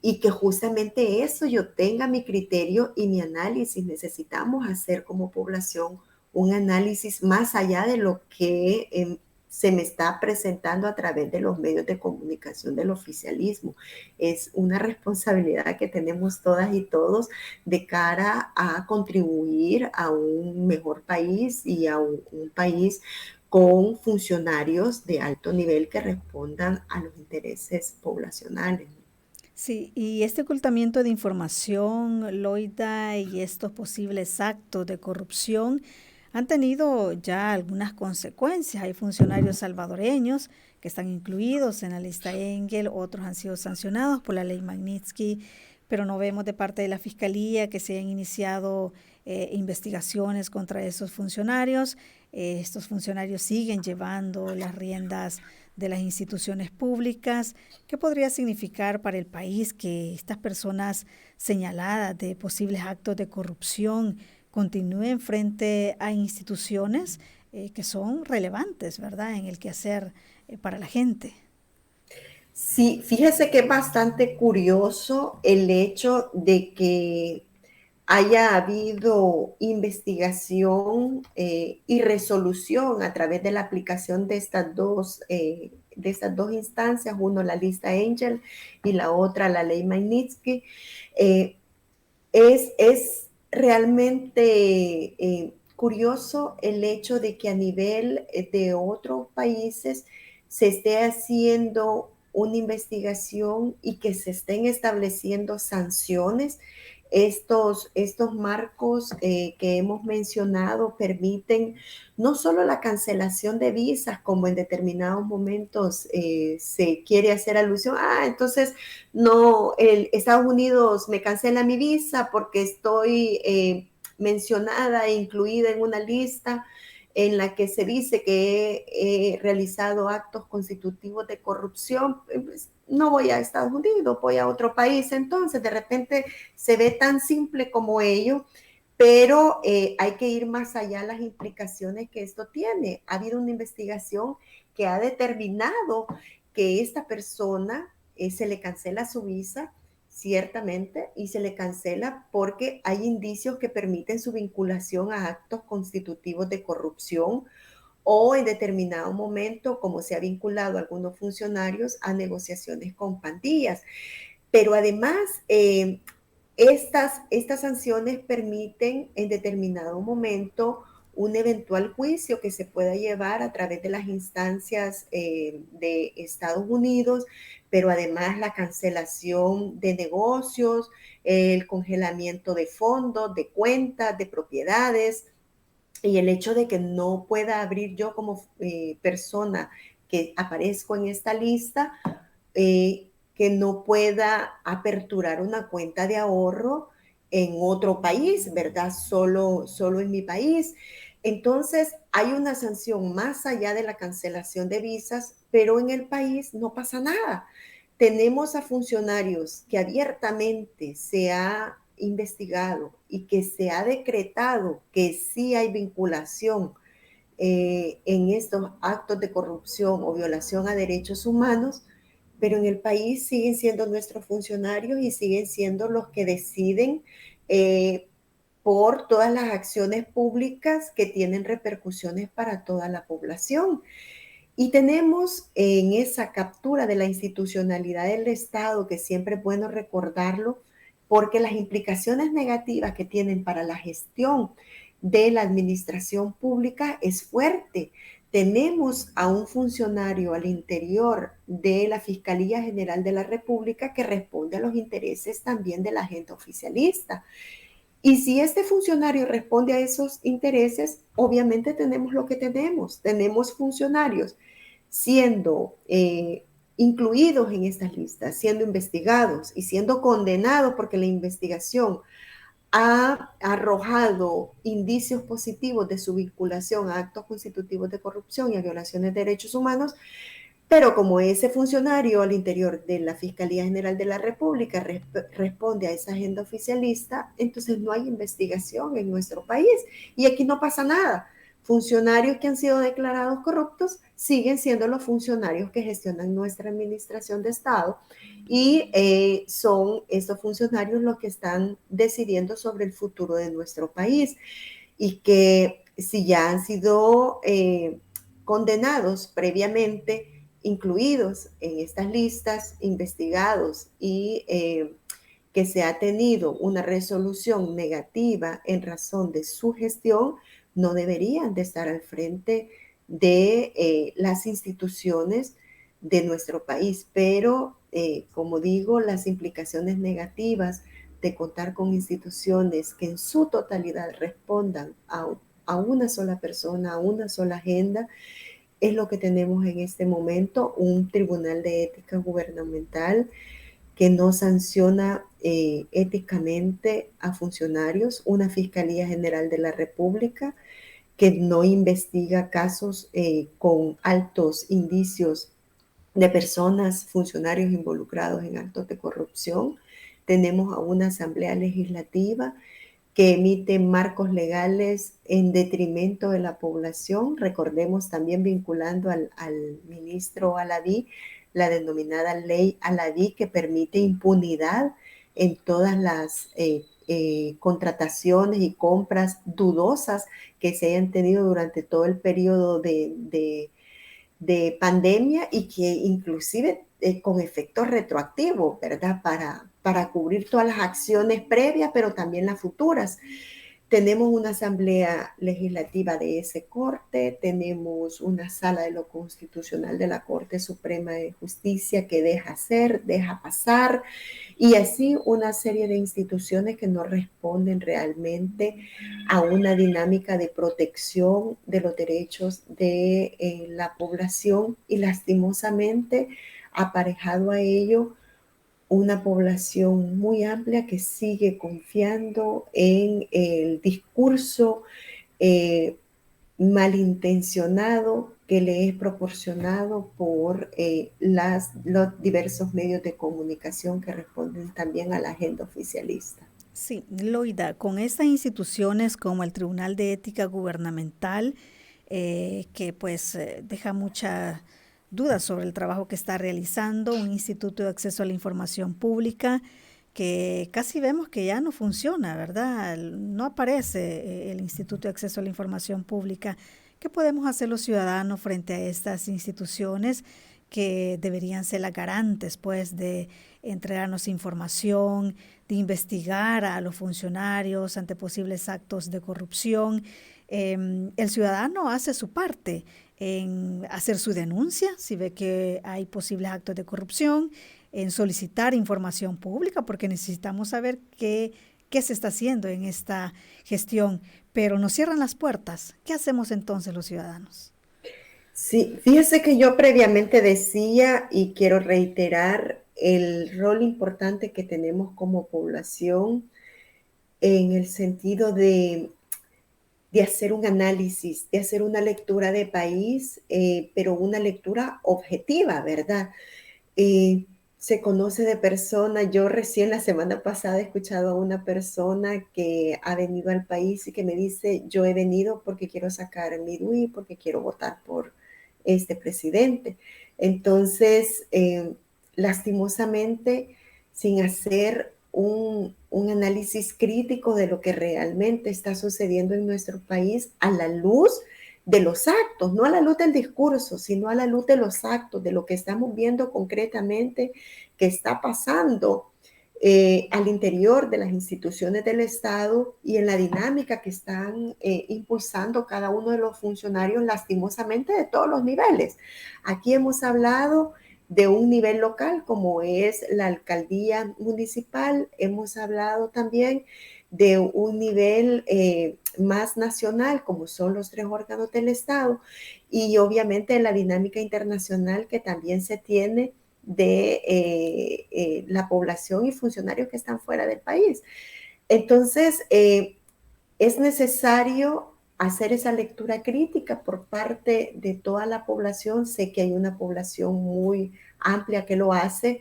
y que justamente eso yo tenga mi criterio y mi análisis. Necesitamos hacer como población un análisis más allá de lo que se me está presentando a través de los medios de comunicación del oficialismo. Es una responsabilidad que tenemos todas y todos de cara a contribuir a un mejor país y a un país con funcionarios de alto nivel que respondan a los intereses poblacionales. Sí, y este ocultamiento de información, Loida, y estos posibles actos de corrupción han tenido ya algunas consecuencias. Hay funcionarios salvadoreños que están incluidos en la lista Engel, otros han sido sancionados por la ley Magnitsky, pero no vemos de parte de la Fiscalía que se hayan iniciado investigaciones contra esos funcionarios. Estos funcionarios siguen llevando las riendas de las instituciones públicas. ¿Qué podría significar para el país que estas personas señaladas de posibles actos de corrupción continúen frente a instituciones que son relevantes, ¿verdad?, en el quehacer para la gente? Sí, fíjese que es bastante curioso el hecho de que haya habido investigación y resolución a través de la aplicación de estas dos instancias, uno la lista Angel y la otra la ley Magnitsky. Es realmente curioso el hecho de que a nivel de otros países se esté haciendo una investigación y que se estén estableciendo sanciones. Estos marcos que hemos mencionado permiten no solo la cancelación de visas, como en determinados momentos se quiere hacer alusión, entonces no, Estados Unidos me cancela mi visa porque estoy mencionada e incluida en una lista en la que se dice que he realizado actos constitutivos de corrupción. Pues, no voy a Estados Unidos, voy a otro país. Entonces, de repente se ve tan simple como ello, pero hay que ir más allá de las implicaciones que esto tiene. Ha habido una investigación que ha determinado que esta persona se le cancela su visa, ciertamente, y se le cancela porque hay indicios que permiten su vinculación a actos constitutivos de corrupción o en determinado momento, como se ha vinculado a algunos funcionarios, a negociaciones con pandillas. Pero además, estas sanciones permiten en determinado momento un eventual juicio que se pueda llevar a través de las instancias de Estados Unidos, pero además la cancelación de negocios, el congelamiento de fondos, de cuentas, de propiedades, y el hecho de que no pueda abrir yo como persona que aparezco en esta lista, que no pueda aperturar una cuenta de ahorro en otro país, ¿verdad? Solo en mi país. Entonces, hay una sanción más allá de la cancelación de visas, pero en el país no pasa nada. Tenemos a funcionarios que abiertamente se ha investigado y que se ha decretado que sí hay vinculación en estos actos de corrupción o violación a derechos humanos, pero en el país siguen siendo nuestros funcionarios y siguen siendo los que deciden por todas las acciones públicas que tienen repercusiones para toda la población. Y tenemos en esa captura de la institucionalidad del Estado, que siempre es bueno recordarlo, porque las implicaciones negativas que tienen para la gestión de la administración pública es fuerte. Tenemos a un funcionario al interior de la Fiscalía General de la República que responde a los intereses también de la agenda oficialista. Y si este funcionario responde a esos intereses, obviamente tenemos lo que tenemos. Tenemos funcionarios siendo incluidos en estas listas, siendo investigados y siendo condenados porque la investigación ha arrojado indicios positivos de su vinculación a actos constitutivos de corrupción y a violaciones de derechos humanos, pero como ese funcionario al interior de la Fiscalía General de la República responde a esa agenda oficialista, entonces no hay investigación en nuestro país y aquí no pasa nada. Funcionarios que han sido declarados corruptos siguen siendo los funcionarios que gestionan nuestra administración de Estado y son estos funcionarios los que están decidiendo sobre el futuro de nuestro país y que si ya han sido condenados previamente, incluidos en estas listas, investigados y que se ha tenido una resolución negativa en razón de su gestión, no deberían de estar al frente de las instituciones de nuestro país. Pero, como digo, las implicaciones negativas de contar con instituciones que en su totalidad respondan a una sola persona, a una sola agenda, es lo que tenemos en este momento, un tribunal de ética gubernamental que no sanciona éticamente a funcionarios, una Fiscalía General de la República que no investiga casos con altos indicios de personas, funcionarios involucrados en actos de corrupción. Tenemos a una Asamblea Legislativa que emite marcos legales en detrimento de la población. Recordemos también vinculando al ministro Alaví, la denominada ley Alaví, que permite impunidad en todas las contrataciones y compras dudosas que se hayan tenido durante todo el periodo de pandemia y que inclusive con efecto retroactivo, ¿verdad? Para cubrir todas las acciones previas, pero también las futuras. Tenemos una asamblea legislativa de ese corte, tenemos una sala de lo constitucional de la Corte Suprema de Justicia que deja hacer, deja pasar, y así una serie de instituciones que no responden realmente a una dinámica de protección de los derechos de la población, y lastimosamente aparejado a ello una población muy amplia que sigue confiando en el discurso malintencionado que le es proporcionado por los diversos medios de comunicación que responden también a la agenda oficialista. Sí, Loida, con estas instituciones como el Tribunal de Ética Gubernamental, que pues deja mucha dudas sobre el trabajo que está realizando, un Instituto de Acceso a la Información Pública que casi vemos que ya no funciona, ¿verdad? No aparece el Instituto de Acceso a la Información Pública. ¿Qué podemos hacer los ciudadanos frente a estas instituciones que deberían ser las garantes, pues, de entregarnos información, de investigar a los funcionarios ante posibles actos de corrupción? El ciudadano hace su parte en hacer su denuncia si ve que hay posibles actos de corrupción, en solicitar información pública, porque necesitamos saber qué se está haciendo en esta gestión, pero nos cierran las puertas. ¿Qué hacemos entonces los ciudadanos? Sí, fíjese que yo previamente decía, y quiero reiterar, el rol importante que tenemos como población en el sentido de hacer un análisis, de hacer una lectura de país, pero una lectura objetiva, ¿verdad? Se conoce de personas, yo recién la semana pasada he escuchado a una persona que ha venido al país y que me dice, yo he venido porque quiero sacar mi DUI, porque quiero votar por este presidente. Entonces, lastimosamente, sin hacer un análisis crítico de lo que realmente está sucediendo en nuestro país a la luz de los actos, no a la luz del discurso, sino a la luz de los actos, de lo que estamos viendo concretamente que está pasando al interior de las instituciones del Estado y en la dinámica que están impulsando cada uno de los funcionarios, lastimosamente de todos los niveles. Aquí hemos hablado de un nivel local como es la alcaldía municipal, hemos hablado también de un nivel más nacional como son los 3 órganos del Estado y obviamente la dinámica internacional que también se tiene de la población y funcionarios que están fuera del país. Entonces, es necesario hacer esa lectura crítica por parte de toda la población. Sé que hay una población muy amplia que lo hace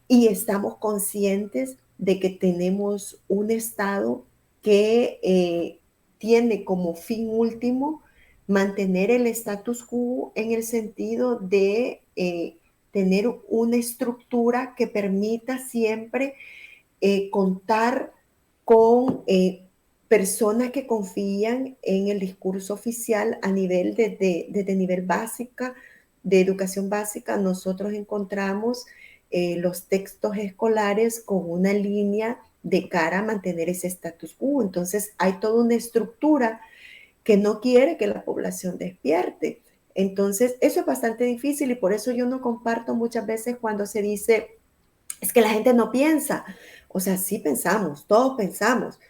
y estamos conscientes de que tenemos un Estado que tiene como fin último mantener el status quo en el sentido de tener una estructura que permita siempre contar con personas que confían en el discurso oficial a nivel desde nivel básica, de educación básica. Nosotros encontramos los textos escolares con una línea de cara a mantener ese status quo. Entonces hay toda una estructura que no quiere que la población despierte. Entonces eso es bastante difícil y por eso yo no comparto muchas veces cuando se dice, es que la gente no piensa. O sea, sí pensamos, todos pensamos.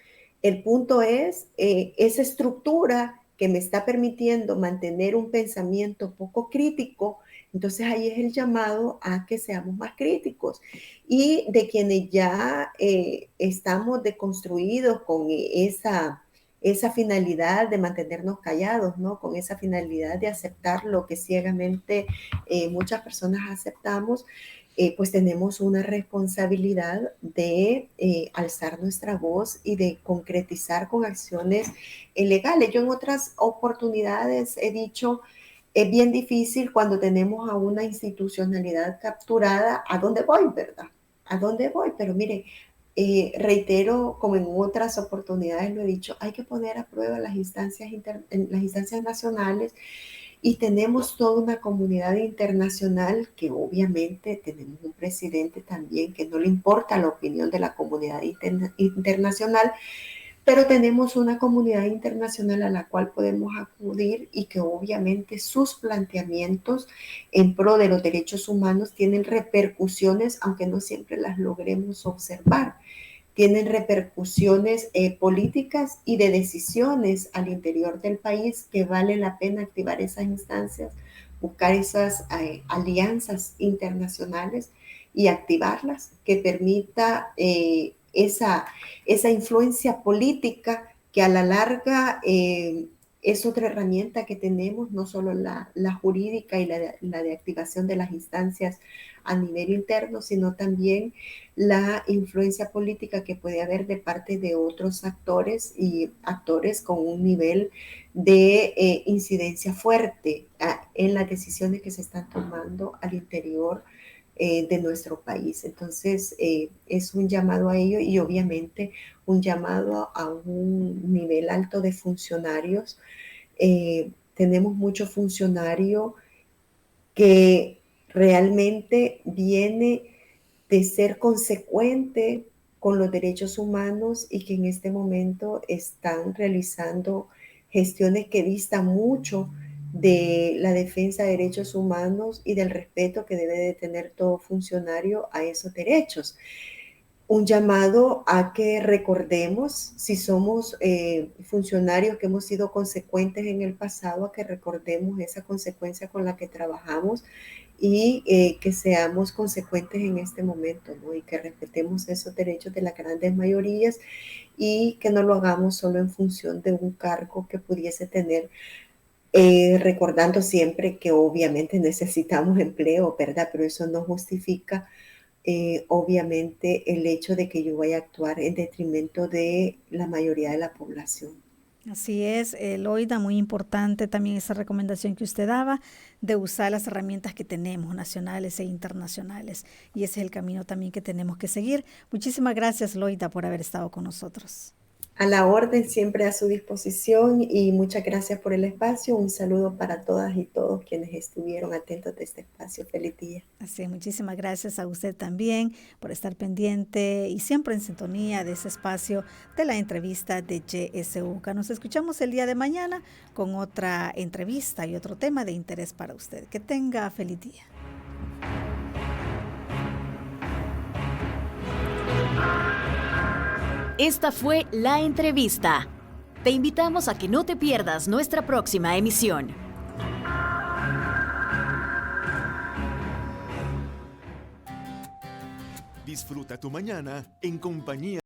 El punto es esa estructura que me está permitiendo mantener un pensamiento poco crítico. Entonces ahí es el llamado a que seamos más críticos y de quienes ya estamos deconstruidos con esa finalidad de mantenernos callados, ¿no? Con esa finalidad de aceptar lo que ciegamente muchas personas aceptamos, pues tenemos una responsabilidad de alzar nuestra voz y de concretizar con acciones legales. Yo en otras oportunidades he dicho, es bien difícil cuando tenemos a una institucionalidad capturada, ¿a dónde voy, verdad? ¿A dónde voy? Pero mire, reitero, como en otras oportunidades lo he dicho, hay que poner a prueba las instancias, las instancias nacionales, y tenemos toda una comunidad internacional que obviamente tenemos un presidente también que no le importa la opinión de la comunidad internacional, pero tenemos una comunidad internacional a la cual podemos acudir y que obviamente sus planteamientos en pro de los derechos humanos tienen repercusiones, aunque no siempre las logremos observar. Tienen repercusiones políticas y de decisiones al interior del país que vale la pena activar esas instancias, buscar esas alianzas internacionales y activarlas, que permita esa influencia política que a la larga es otra herramienta que tenemos, no solo la jurídica y la de activación de las instancias a nivel interno, sino también la influencia política que puede haber de parte de otros actores y actores con un nivel de incidencia fuerte en las decisiones que se están tomando al interior de nuestro país. Entonces, es un llamado a ello y obviamente un llamado a un nivel alto de funcionarios. Tenemos mucho funcionario que realmente viene de ser consecuente con los derechos humanos y que en este momento están realizando gestiones que distan mucho de la defensa de derechos humanos y del respeto que debe de tener todo funcionario a esos derechos. Un llamado a que recordemos, si somos funcionarios que hemos sido consecuentes en el pasado, a que recordemos esa consecuencia con la que trabajamos y que seamos consecuentes en este momento, ¿no? Y que respetemos esos derechos de las grandes mayorías y que no lo hagamos solo en función de un cargo que pudiese tener, recordando siempre que obviamente necesitamos empleo, ¿verdad? Pero eso no justifica obviamente el hecho de que yo vaya a actuar en detrimento de la mayoría de la población. Así es, Loida, muy importante también esa recomendación que usted daba de usar las herramientas que tenemos, nacionales e internacionales. Y ese es el camino también que tenemos que seguir. Muchísimas gracias, Loida, por haber estado con nosotros. A la orden, siempre a su disposición, y muchas gracias por el espacio. Un saludo para todas y todos quienes estuvieron atentos de este espacio. Feliz día. Así, muchísimas gracias a usted también por estar pendiente y siempre en sintonía de ese espacio de la entrevista de YSUCA. Nos escuchamos el día de mañana con otra entrevista y otro tema de interés para usted. Que tenga feliz día. Esta fue La Entrevista. Te invitamos a que no te pierdas nuestra próxima emisión. Disfruta tu mañana en compañía